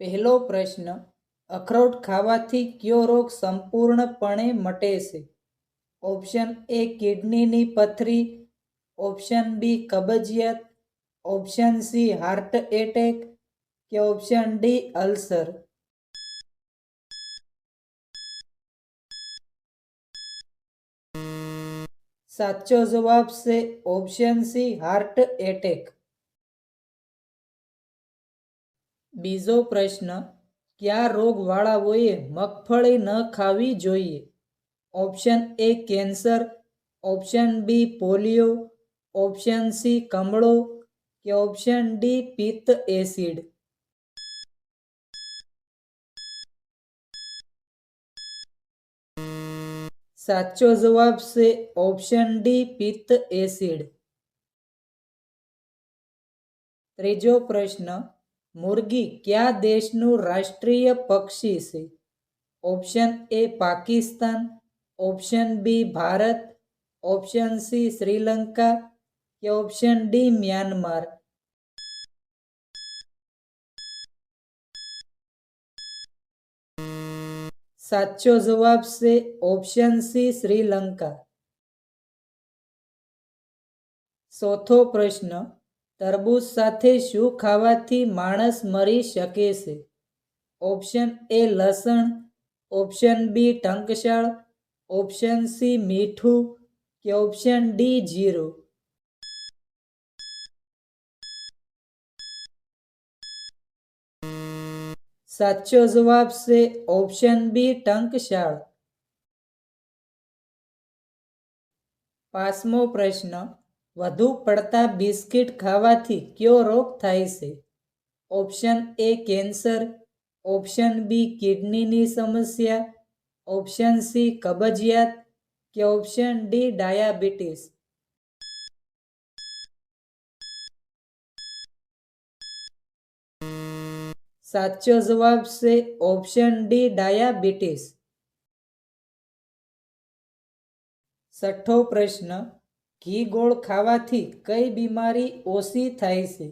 પહેલો પ્રશ્ન, અખરોટ ખાવાથી કયો રોગ સંપૂર્ણપણે મટે છે? ઓપ્શન એ કિડનીની પથરી, ઓપ્શન બી કબજિયાત, ઓપ્શન સી હાર્ટ એટેક કે ઓપ્શન ડી અલ્સર. સાચો જવાબ છે ઓપ્શન સી હાર્ટ એટેક. બીજો પ્રશ્ન, કયા રોગવાળાઓએ મગફળી ન ખાવી જોઈએ? Option A cancer, option B polio, option C કમળો કે ઓપ્શન ડી પિત્ત એસિડ. સાચો જવાબ છે ઓપ્શન ડી પિત્ત એસિડ. ત્રીજો પ્રશ્ન, મુરગી કયા દેશનું રાષ્ટ્રીય પક્ષી છે? Option A Pakistan, option B Bharat, option C Sri Lanka કે ઓપ્શન ડી મ્યાનમાર. સાચો જવાબ છે ઓપ્શન સી શ્રીલંકા. ચોથો પ્રશ્ન, તરબૂચ સાથે શું ખાવાથી માણસ મરી શકે છે? ઓપ્શન એ લસણ, ઓપ્શન બી ટંકશાળ, ઓપ્શન સી મીઠું કે ઓપ્શન ડી જીરું. સાચો જવાબ છે ઓપ્શન બી ટંકશાળ. પાંચમો પ્રશ્ન, વધુ પડતા બિસ્કિટ ખાવાથી કયો રોગ થાય છે? Option A cancer, option B કિડનીની સમસ્યા, ઓપ્શન સી કબજિયાત કે ઓપ્શન ડી ડાયાબિટીસ. સાચો જવાબ છે ઓપ્શન ડી ડાયાબિટીસ. છઠ્ઠો પ્રશ્ન, ઘી ગોળ ખાવાથી કઈ બીમારી ઓછી થાય છે?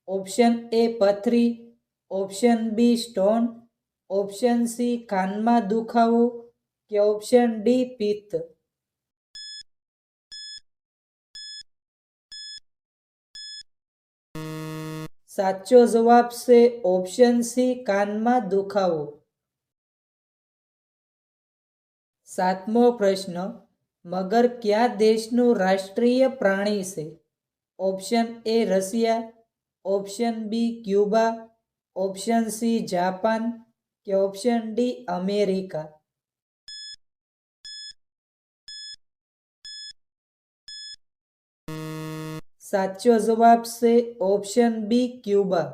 ઓપ્શન એ પથરી, option B stone, option C કાનમાં દુખાવો કે ઓપ્શન ડી પિત્ત. સાચો જવાબ છે ઓપ્શન સી કાનમાં દુખાવો. સાતમો પ્રશ્ન, મગર કયા દેશનું રાષ્ટ્રીય પ્રાણી છે? Option A Russia, option B Cuba, option C Japan કે ઓપ્શન ડી અમેરિકા. સાચો જવાબ છે ઓપ્શન બી ક્યુબા.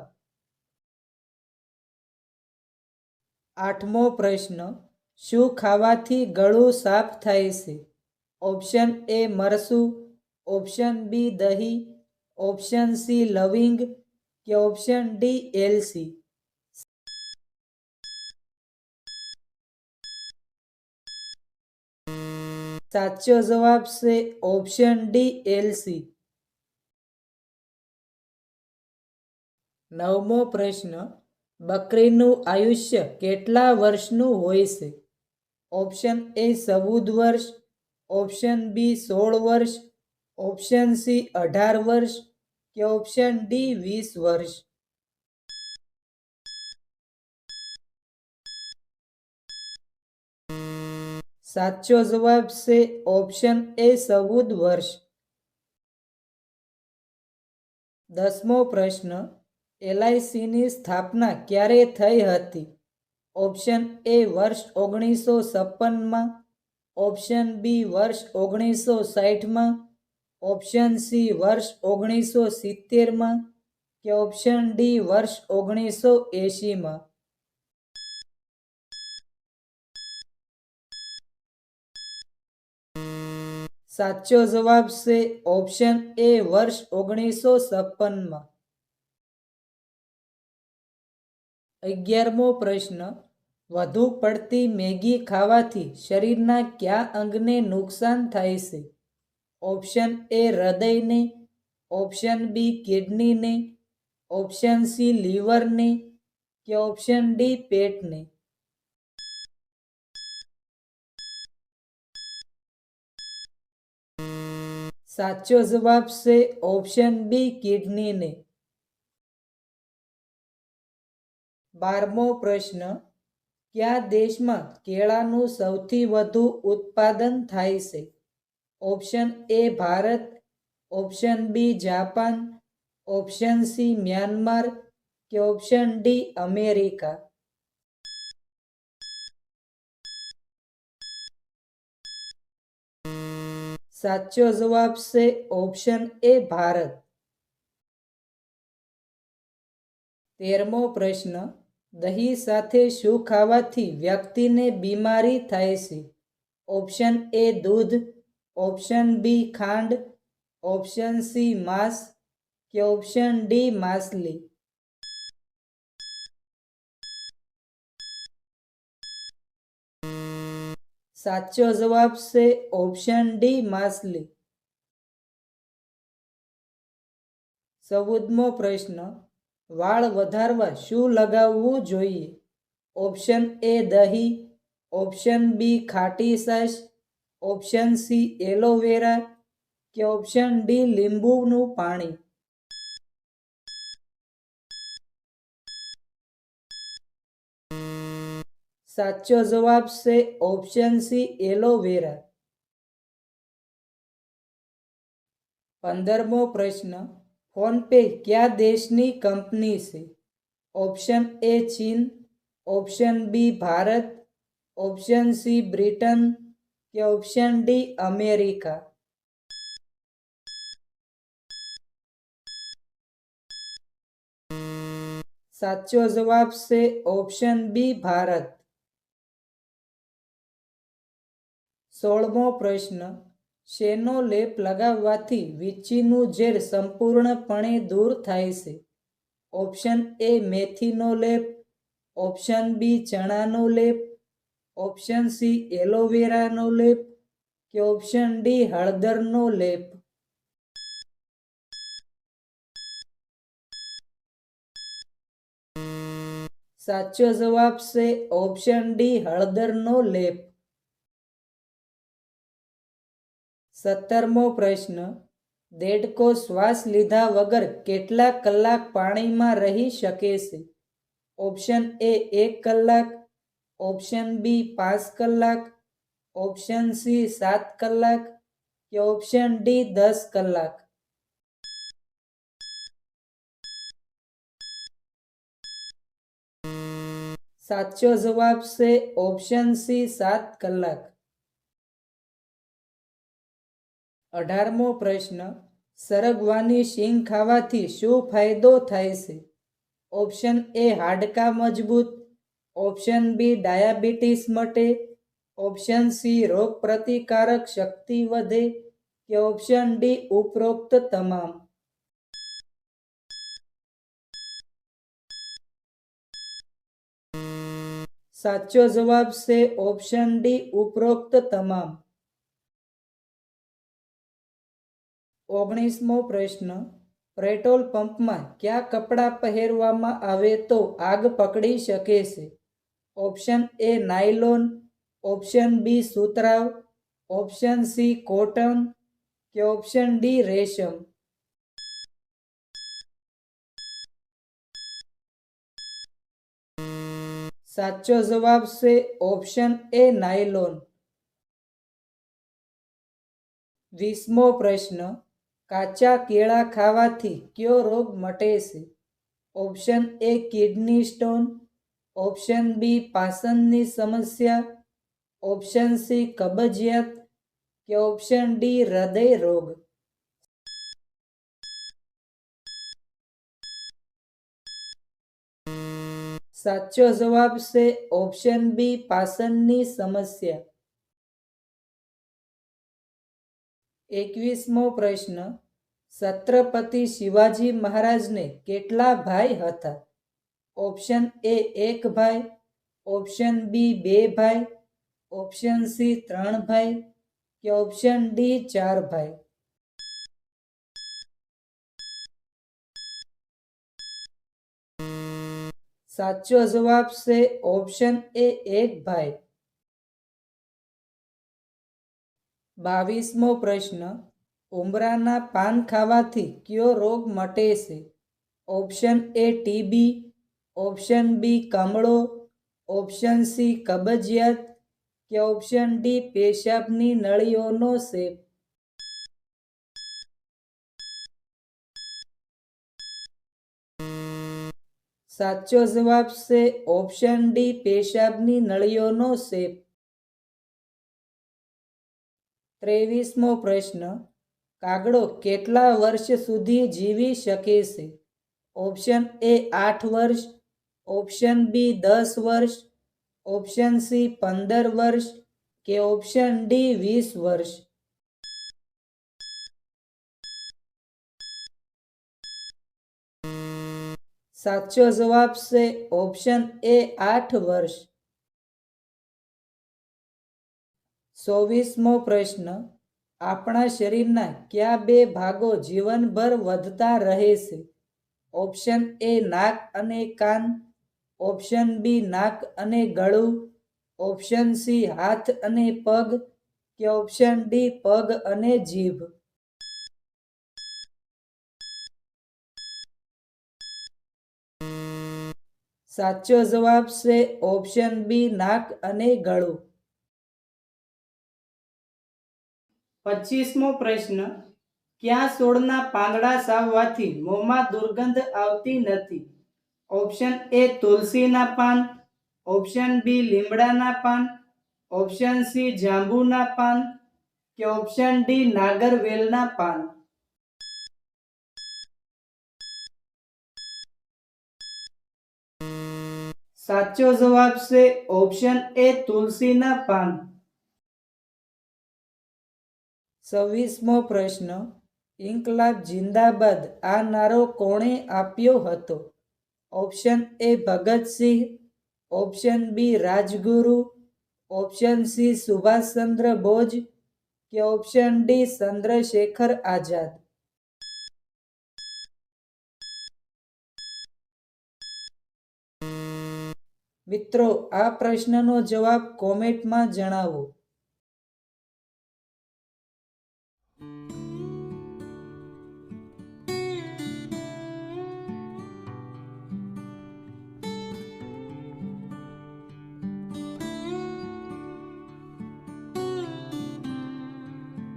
આઠમો પ્રશ્ન, શું ખાવાથી ગળું સાફ થાય છે? ઓપ્શન એ મરચું, ઓપ્શન બી દહીં, ઓપ્શન સી લવિંગ કે ઓપ્શન ડી એલસી. સાચો જવાબ છે ઓપ્શન ડી એલસી. નવમો પ્રશ્ન, બકરીનું આયુષ્ય કેટલા વર્ષનું હોય છે? ઓપ્શન એ 14 વર્ષ, ઓપ્શન બી 16 વર્ષ, ઓપ્શન સી 18 વર્ષ કે ઓપ્શન ડી 20 વર્ષ. સાચો જવાબ છે ઓપ્શન એ 14 વર્ષ. 10મો પ્રશ્ન, LICની સ્થાપના ક્યારે થઈ હતી? ઓપ્શન એ વર્ષ 1956માં, ઓપ્શન બી વર્ષ 1960માં, ઓપ્શન સી વર્ષ 1970માં કે ઓપ્શન ડી વર્ષ 1980માં. સાચો જવાબ છે ઓપ્શન એ વર્ષ 1956માં. 11મો પ્રશ્ન, વધુ પડતી મેગી ખાવાથી શરીરના કયા અંગને નુકસાન થાય છે? ઓપ્શન એ હૃદયને, ઓપ્શન બી કિડનીને, ઓપ્શન સી લીવરને કે ઓપ્શન ડી પેટને? સાચો જવાબ છે ઓપ્શન બી કિડનીને. 12મો પ્રશ્ન, કયા દેશમાં કેળાનું સૌથી વધુ ઉત્પાદન થાય છે? Option A Bharat, option B Japan, option C Myanmar કે ઓપ્શન ડી અમેરિકા? સાચો જવાબ છે ઓપ્શન એ ભારત. 13મો પ્રશ્ન, દહીં સાથે શું ખાવાથી વ્યક્તિને બીમારી થાય છે? ઓપ્શન એ દૂધ, ઓપ્શન બી ખાંડ, ઓપ્શન સી માંસ કે ઓપ્શન ડી માછલી? સાચો જવાબ છે ઓપ્શન ડી માછલી. 14મો પ્રશ્ન, વાળ વધારવા શું લગાવવું જોઈએ? ઓપ્શન એ દહીં, ઓપ્શન બી ખાટી છાશ, ઓપ્શન સી એલોવેરા કે ઓપ્શન ડી લીંબુનું પાણી? સાચો જવાબ છે ઓપ્શન સી એલોવેરા. 15મો પ્રશ્ન, ફોન પે કયા દેશની કંપની છે? ઓપ્શન એ ચીન, option B Bharat, option C Britain કે ઓપ્શન ડી અમેરિકા? સાચો જવાબ છે ઓપ્શન બી ભારત. 16મો પ્રશ્ન, શેનો લેપ લગાવવાથી વીંછીનું ઝેર સંપૂર્ણપણે દૂર થાય છે? ઓપ્શન એ મેથીનો લેપ, ઓપ્શન બી ચણાનો લેપ, ઓપ્શન સી એલોવેરાનો લેપ કે ઓપ્શન ડી હળદરનો લેપ? સાચો જવાબ છે ઓપ્શન ડી હળદરનો લેપ. 17મો પ્રશ્ન, દેડકો શ્વાસ લીધા વગર કેટલા કલાક પાણીમાં રહી શકે છે? ઓપ્શન એ 1 કલાક, ઓપ્શન બી 5 કલાક, ઓપ્શન સી 7 કલાક કે ઓપ્શન ડી 10 કલાક? સાચો જવાબ છે ઓપ્શન સી 7 કલાક. 18મો પ્રશ્ન, સરગવાની શીંગ ખાવાથી શું ફાયદો થાય છે? ઓપ્શન એ હાડકાં મજબૂત, ઓપ્શન બી ડાયાબિટીસ મટે, ઓપ્શન સી રોગ પ્રતિકારક શક્તિ વધે કે ઓપ્શન ડી ઉપરોક્ત તમામ? સાચો જવાબ છે ઓપ્શન ડી ઉપરોક્ત તમામ. 19મો પ્રશ્ન, પેટ્રોલ પંપમાં કયા કપડાં પહેરવામાં આવે તો આગ પકડી શકે છે? Option A nylon, option B સુતરાઉ, ઓપ્શન સી કોટન કે ઓપ્શન ડી રેશમ? સાચો જવાબ છે ઓપ્શન એ નાયલોન. 20મો પ્રશ્ન, કાચા કેળા ખાવાથી કયો રોગ મટે છે? Option A kidney stone, option B પાચનની સમસ્યા, ઓપ્શન સી કબજિયાત કે ઓપ્શન ડી હૃદય રોગ? સાચો જવાબ છે ઓપ્શન બી પાચનની સમસ્યા. 21મો પ્રશ્ન, છત્રપતિ શિવાજી મહારાજને કેટલા ભાઈ હતા? ઓપ્શન એ 1 ભાઈ, ઓપ્શન બી 2 ભાઈ, ઓપ્શન સી 3 ભાઈ કે ઓપ્શન ડી 4 ભાઈ? સાચો જવાબ છે ઓપ્શન એ એક ભાઈ. 22મો પ્રશ્ન. ઉંબરાના પાન ખાવાથી કયો રોગ મટે છે? Option A TB, option B કમળો, ઓપ્શન સી કબજિયાત કે ઓપ્શન ડી પેશાબની નળીઓનો શેપ. સાચો જવાબ છે ઓપ્શન ડી પેશાબની નળીઓનો શેપ. 23મો પ્રશ્ન. કાગડો કેટલા વર્ષ સુધી જીવી શકે છે? ઓપ્શન એ 8 વર્ષ, ઓપ્શન બી 10 વર્ષ, ઓપ્શન સી 15 વર્ષ કે ઓપ્શન ડી 20 વર્ષ. સાચો જવાબ છે ઓપ્શન એ 8 વર્ષ. 24મો પ્રશ્ન. આપણા શરીરના કયા બે ભાગો જીવનભર વધતા રહે છે? ઓપ્શન એ નાક અને કાન, ઓપ્શન બી નાક અને ગળું, ઓપ્શન સી હાથ અને પગ કે ઓપ્શન ડી પગ અને જીભ. સાચો જવાબ છે ઓપ્શન બી નાક અને ગળું. 25મો પ્રશ્ન. કયા છોડના પાંદડા ચાવવાથી મોંમાં દુર્ગંધ આવતી નથી? ઓપ્શન એ તુલસીના પાન, ઓપ્શન બી લીમડાના પાન, ઓપ્શન સી જાંબુના પાન કે ઓપ્શન ડી નાગરવેલના પાન. સાચો જવાબ છે ઓપ્શન એ તુલસીના પાન. 26મો પ્રશ્ન. ઇન્કલાબ જિંદાબાદ આ નારો કોણે આપ્યો હતો? Option A Bhagat Singh, option B Rajguru, option C Subhash Chandra Bose કે ઓપ્શન ડી ચંદ્રશેખર આઝાદ. મિત્રો, આ પ્રશ્નનો જવાબ કોમેન્ટમાં જણાવો.